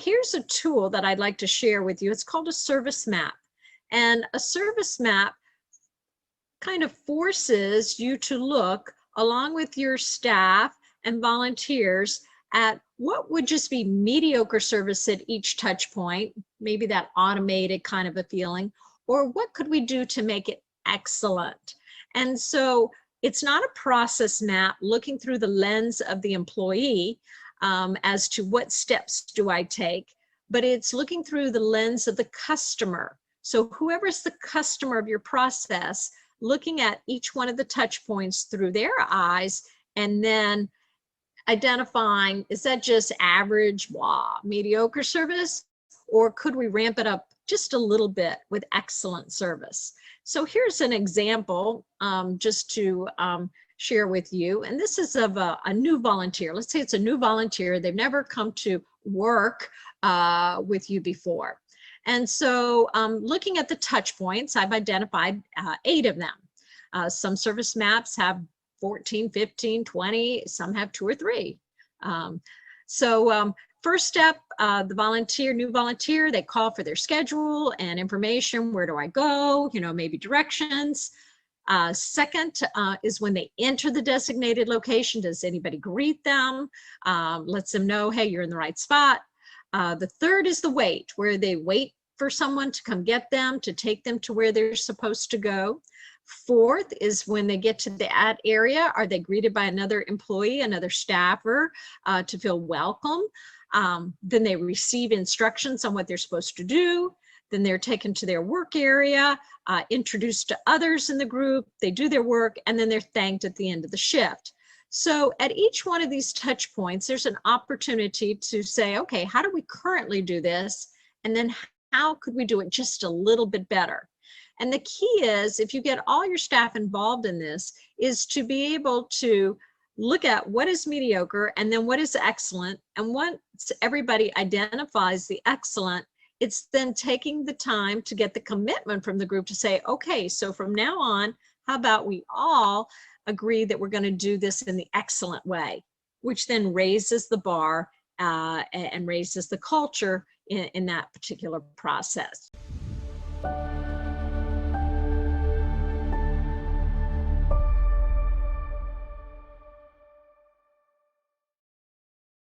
here's a tool that I'd like to share with you. It's called a service map. And a service map kind of forces you to look along with your staff and volunteers at what would just be mediocre service at each touch point, maybe that automated kind of a feeling, or what could we do to make it excellent? And so it's not a process map looking through the lens of the employee as to what steps do I take, but it's looking through the lens of the customer. So whoever's the customer of your process, looking at each one of the touch points through their eyes, and then identifying, is that just average, mediocre service, or could we ramp it up just a little bit with excellent service? So here's an example just to share with you. And this is of a new volunteer. Let's say it's a new volunteer. They've never come to work with you before. And so looking at the touch points, I've identified 8 of them. Some service maps have 14, 15, 20, some have 2 or 3. First step, the new volunteer, they call for their schedule and information. Where do I go? Maybe directions. Second is when they enter the designated location, does anybody greet them? Lets them know, hey, you're in the right spot. The third is the wait, where they wait for someone to come get them, to take them to where they're supposed to go. Fourth is when they get to that area, are they greeted by another employee, another staffer to feel welcome? Then they receive instructions on what they're supposed to do. Then they're taken to their work area, introduced to others in the group, they do their work, and then they're thanked at the end of the shift. So at each one of these touch points, there's an opportunity to say, okay, how do we currently do this? And then how could we do it just a little bit better? And the key is, if you get all your staff involved in this, is to be able to look at what is mediocre and then what is excellent. And once everybody identifies the excellent, it's then taking the time to get the commitment from the group to say, okay, so from now on, how about we all agree that we're going to do this in the excellent way, which then raises the bar and raises the culture in that particular process.